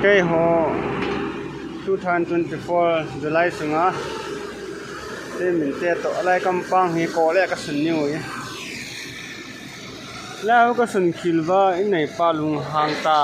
cái hồ 2024 July sung á thế mình sẽ tổ lại cầm băng thì có lẽ cái sân nhiều ấyแล้วก็สนคิดว่าไอ้ไหนปลาลุงหางตา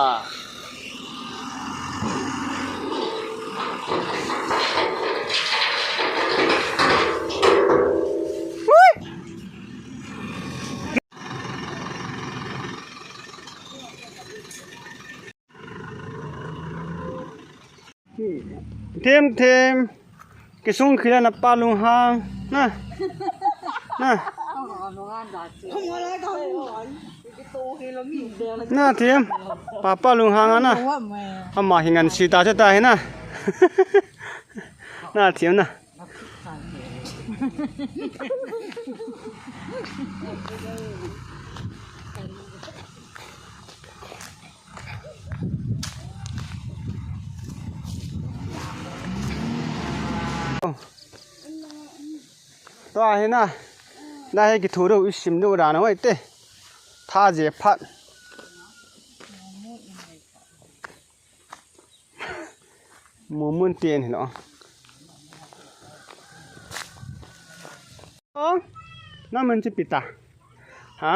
เทมque son que naปลาลุงหางนะน่าเทียมป้าลุงหางนะทำมาเห็นกันสีตาจะตายนะน่าเทียมนะตัวเห็นนะได้ให้กี่ถูดูอิสิมดูด่านะไว้เต้ท่าเจ็บพัดมูมุนเตียนเห็นหรอน้ำมันจะปิดตาฮะ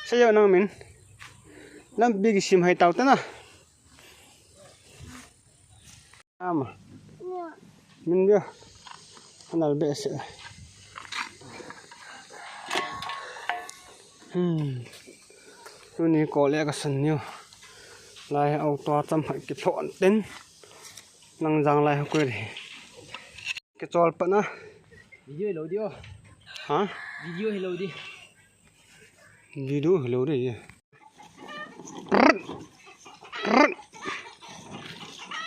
ใช่ยังน้ำมันน้ำบิ๊กชิมให้เต่าต้นนะมามันเดียวขนาดเบสตัวนี้ก็เรียกกันสันนิวลายเอาตัวจำให้กิโลอันเต็นนังจังลายเขาคุยดิกิจอลปะนะวิดีโอเดียวฮะวิดีโอให้เราดิวิดีโอให้เราดิ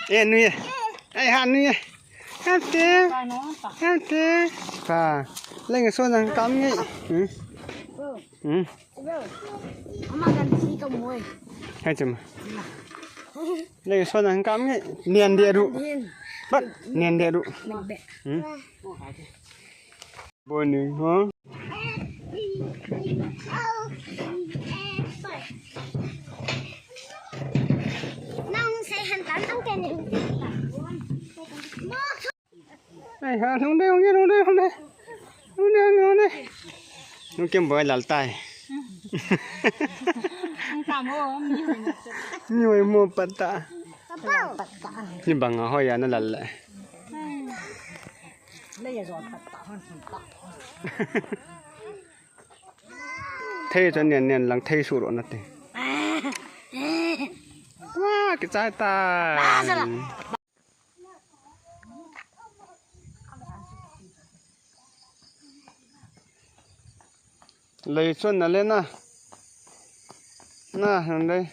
เอ็นนี่ไอ้ฮันนี่ฮันเต้ป่าเล่นกับโซ่จังกำงี้엄마 난 지금 뭐해? 해좀 내 손은 감게 년대로 bắt 년대로 뭐니 어 ai ha không đây nó kiếm bơi lαλtai nhiều mua bát ta nhưng bằng hơi nó lật lại thế cho niền lằng thế sụt rồi nè wow cái trái ta lấy xuân là lên nè nè đây